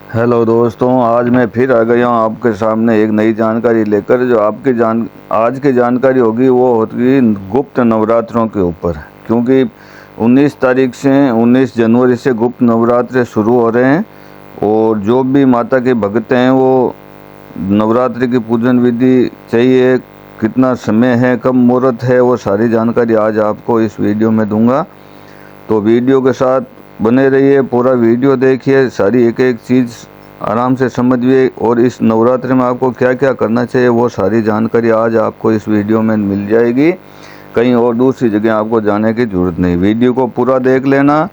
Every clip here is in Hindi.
हेलो दोस्तों, आज मैं फिर आ गया हूँ आपके सामने एक नई जानकारी लेकर। जो आपकी आज की जानकारी होगी वो होगी गुप्त नवरात्रों के ऊपर। क्योंकि 19 तारीख से 19 जनवरी से गुप्त नवरात्रे शुरू हो रहे हैं और जो भी माता के भक्त हैं वो नवरात्रि की पूजन विधि चाहिए, कितना समय है, कब मुहूर्त है, वो सारी जानकारी आज आपको इस वीडियो में दूंगा। तो वीडियो के साथ बने रहिए, पूरा वीडियो देखिए, सारी एक एक चीज़ आराम से समझिए और इस नवरात्रि में आपको क्या क्या करना चाहिए वो सारी जानकारी आज आपको इस वीडियो में मिल जाएगी। कहीं और दूसरी जगह आपको जाने की ज़रूरत नहीं। वीडियो को पूरा देख लेना,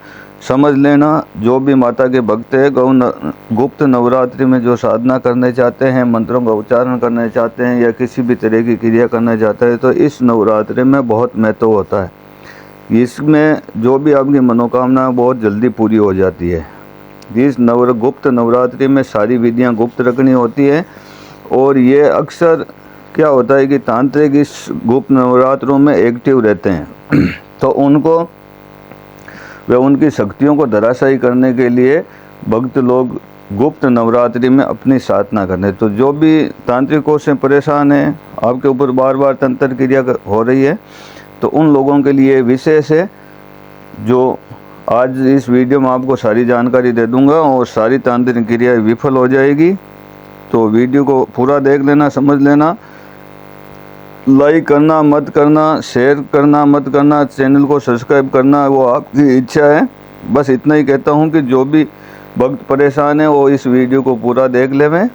समझ लेना। जो भी माता के भक्त है गुप्त नवरात्रि में जो साधना करने चाहते हैं, मंत्रों का उच्चारण करना चाहते हैं या किसी भी तरह की क्रिया करना चाहते हैं, तो इस नवरात्रि में बहुत महत्व होता है। इसमें जो भी आपकी मनोकामना बहुत जल्दी पूरी हो जाती है। इस गुप्त नवरात्रि में सारी विधियां गुप्त रखनी होती है और ये अक्सर क्या होता है कि तांत्रिक इस गुप्त नवरात्रों में एक्टिव रहते हैं तो उनको वे उनकी शक्तियों को धराशायी करने के लिए भक्त लोग गुप्त नवरात्रि में अपनी साधना करते हैं। तो जो भी तांत्रिकों से परेशान है, आपके ऊपर बार बार तंत्र क्रिया हो रही है, तो उन लोगों के लिए विशेष है जो आज इस वीडियो में आपको सारी जानकारी दे दूंगा और सारी तांत्रिक क्रिया विफल हो जाएगी। तो वीडियो को पूरा देख लेना, समझ लेना। लाइक करना मत करना, शेयर करना मत करना, चैनल को सब्सक्राइब करना वो आपकी इच्छा है। बस इतना ही कहता हूँ कि जो भी भक्त परेशान है वो इस वीडियो को पूरा देख लें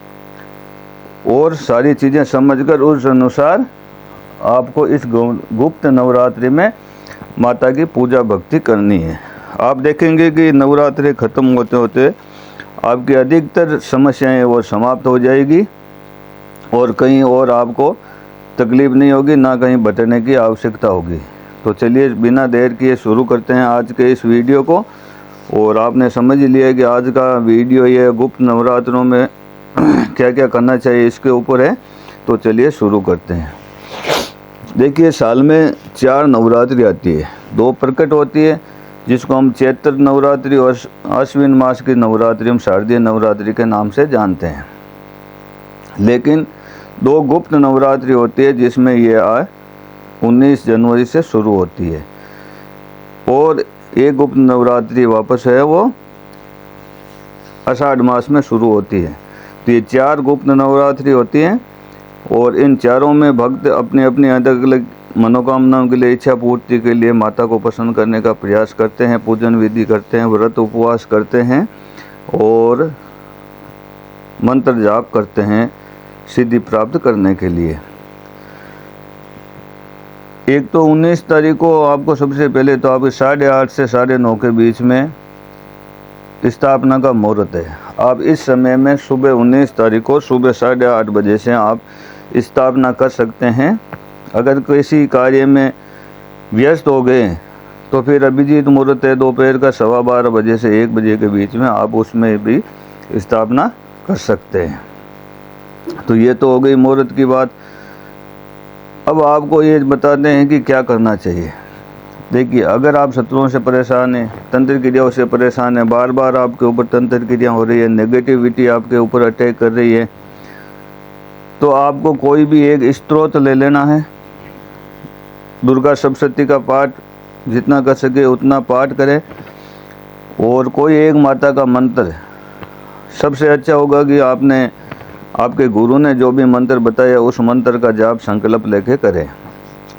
और सारी चीज़ें समझकर उस अनुसार आपको इस गुप्त नवरात्रि में माता की पूजा भक्ति करनी है। आप देखेंगे कि नवरात्रि ख़त्म होते होते आपकी अधिकतर समस्याएं वो समाप्त हो जाएगी और कहीं और आपको तकलीफ़ नहीं होगी, ना कहीं भटकने की आवश्यकता होगी। तो चलिए बिना देर किए शुरू करते हैं आज के इस वीडियो को। और आपने समझ लिया कि आज का वीडियो ये गुप्त नवरात्रों में क्या क्या करना चाहिए इसके ऊपर है। तो चलिए शुरू करते हैं। देखिए, साल में 4 नवरात्रि आती है। 2 प्रकट होती है जिसको हम चैत्र नवरात्रि और आश्विन मास की नवरात्रि हम शारदीय नवरात्रि के नाम से जानते हैं। लेकिन 2 गुप्त नवरात्रि होती है जिसमें ये 19 जनवरी से शुरू होती है और एक गुप्त नवरात्रि वापस है वो आषाढ़ मास में शुरू होती है। तो ये 4 गुप्त नवरात्रि होती हैं और इन चारों में भक्त अपनी अपनी अलग अलग मनोकामनाओं के लिए, इच्छा पूर्ति के लिए माता को प्रसन्न करने का प्रयास करते हैं, पूजन विधि करते हैं, व्रत उपवास करते हैं और मंत्र जाप करते हैं सिद्धि प्राप्त करने के लिए। एक तो 19 तारीख को आपको सबसे पहले तो आप 8:30 से 9:30 के बीच में स्थापना का मुहूर्त है। आप इस समय में सुबह 19 तारीख को सुबह 8:30 बजे से आप स्थापना कर सकते हैं। अगर किसी कार्य में व्यस्त हो गए तो फिर अभिजीत मुहूर्त है दोपहर का 12:15 बजे से 1 बजे के बीच में, आप उसमें भी स्थापना कर सकते हैं। तो ये तो हो गई मुहूर्त की बात। अब आपको ये बताते हैं कि क्या करना चाहिए। देखिए, अगर आप शत्रुओं से परेशान हैं, तंत्र क्रियाओं से परेशान हैं, बार बार आपके ऊपर तंत्र क्रिया हो रही है, नेगेटिविटी आपके ऊपर अटैक कर रही है, तो आपको कोई भी एक स्त्रोत ले लेना है। दुर्गा सप्तशती का पाठ जितना कर सके उतना पाठ करें और कोई एक माता का मंत्र। सबसे अच्छा होगा कि आपने आपके गुरु ने जो भी मंत्र बताया उस मंत्र का जाप संकल्प लेके करें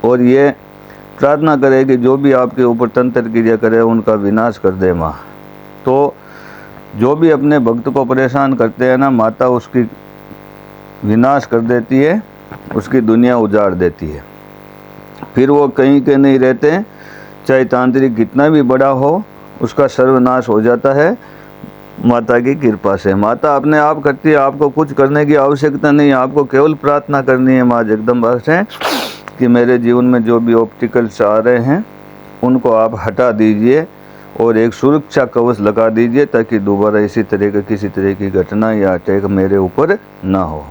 और ये प्रार्थना करें कि जो भी आपके ऊपर तंत्र क्रिया करे उनका विनाश कर दे माँ। तो जो भी अपने भक्त को परेशान करते हैं ना, माता उसकी विनाश कर देती है, उसकी दुनिया उजाड़ देती है। फिर वो कहीं के नहीं रहते, चाहे तांत्रिक कितना भी बड़ा हो, उसका सर्वनाश हो जाता है माता की कृपा से। माता अपने आप करती है, आपको कुछ करने की आवश्यकता नहीं है। आपको केवल प्रार्थना करनी है माँ जगदम्बा से कि मेरे जीवन में जो भी ऑब्स्टिकल्स आ रहे हैं उनको आप हटा दीजिए और एक सुरक्षा कवच लगा दीजिए ताकि दोबारा इसी तरह का किसी तरह की घटना या अटैक मेरे ऊपर ना हो।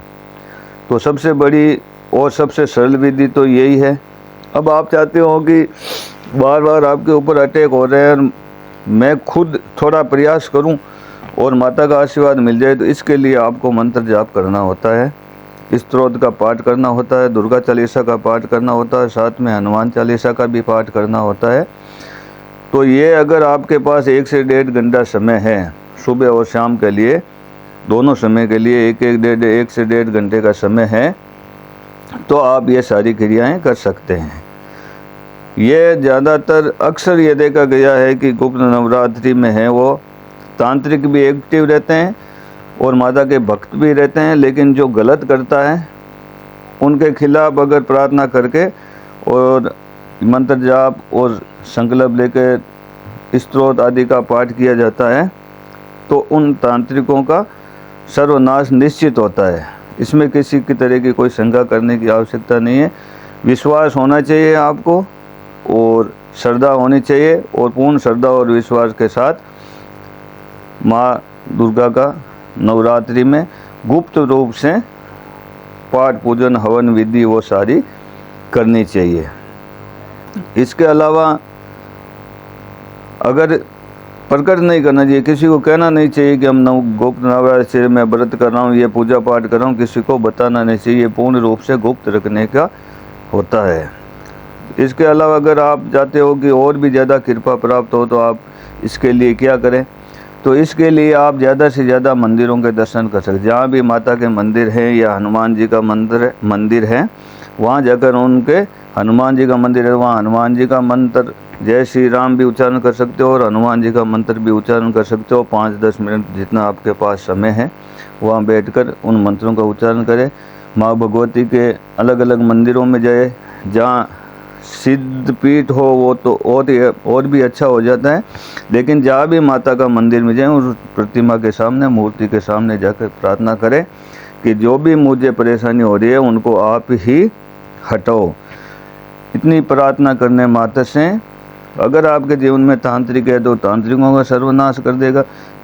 तो सबसे बड़ी और सबसे सरल विधि तो यही है। अब आप चाहते हो कि बार बार आपके ऊपर अटैक हो रहे हैं और मैं खुद थोड़ा प्रयास करूं और माता का आशीर्वाद मिल जाए तो इसके लिए आपको मंत्र जाप करना होता है, स्तोत्र का पाठ करना होता है, दुर्गा चालीसा का पाठ करना होता है, साथ में हनुमान चालीसा का भी पाठ करना होता है। तो ये अगर आपके पास 1 से 1.5 घंटा समय है, सुबह और शाम के लिए, दोनों समय के लिए 1 से 1.5 घंटे का समय है, तो आप ये सारी क्रियाएं कर सकते हैं। ये ज़्यादातर अक्सर ये देखा गया है कि गुप्त नवरात्रि में है वो तांत्रिक भी एक्टिव रहते हैं और माता के भक्त भी रहते हैं, लेकिन जो गलत करता है उनके खिलाफ अगर प्रार्थना करके और मंत्र जाप और संकल्प लेकर स्तोत्र आदि का पाठ किया जाता है तो उन तांत्रिकों का सर्वनाश निश्चित होता है। इसमें किसी की तरह की कोई शंका करने की आवश्यकता नहीं है। विश्वास होना चाहिए आपको और श्रद्धा होनी चाहिए, और पूर्ण श्रद्धा और विश्वास के साथ माँ दुर्गा का नवरात्रि में गुप्त रूप से पाठ पूजन हवन विधि वो सारी करनी चाहिए। इसके अलावा अगर प्रकट नहीं करना चाहिए, किसी को कहना नहीं चाहिए कि हम गुप्त नवरात्रि में व्रत कर रहा हूँ, ये पूजा पाठ कर रहा हूँ, किसी को बताना नहीं चाहिए। पूर्ण रूप से गुप्त रखने का होता है। इसके अलावा अगर आप चाहते हो कि और भी ज़्यादा कृपा प्राप्त हो तो आप इसके लिए क्या करें, तो इसके लिए आप ज़्यादा से ज़्यादा मंदिरों के दर्शन कर सकते। जहाँ भी माता के मंदिर हैं या हनुमान जी का मंदिर है, वहाँ जाकर उनके हनुमान जी का मंदिर है, वहाँ हनुमान जी का मंत्र जय श्री राम भी उच्चारण कर सकते हो और हनुमान जी का मंत्र भी उच्चारण कर सकते हो। 5-10 मिनट जितना आपके पास समय है वहाँ बैठकर उन मंत्रों का उच्चारण करें। माँ भगवती के अलग अलग मंदिरों में जाए, जहाँ सिद्ध पीठ हो वो तो और भी अच्छा हो जाता है। लेकिन जहाँ भी माता का मंदिर में जाएं, उस प्रतिमा के सामने, मूर्ति के सामने जाकर प्रार्थना करें कि जो भी मुझे परेशानी हो रही है उनको आप ही हटाओ। इतनी प्रार्थना करने मात्र से अगर आपके जीवन में तांत्रिक है तो तांत्रिकों का सर्वनाश कर देगा,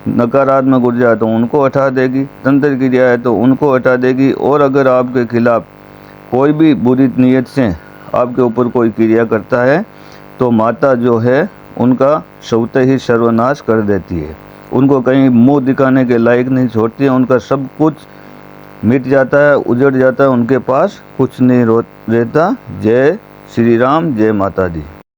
नकारात्मक ऊर्जा है तो उनको हटा देगी, तंत्र क्रिया है तो उनको हटा देगी। और अगर आपके खिलाफ कोई भी बुरी नीयत से आपके ऊपर कोई क्रिया करता है तो माता जो है उनका स्वतः ही सर्वनाश कर देती है। उनको कहीं मुंह दिखाने के लायक नहीं छोड़ती है, उनका सब कुछ मिट जाता है, उजड़ जाता है, उनके पास कुछ नहीं रहता। जय श्री राम, जय माता दी।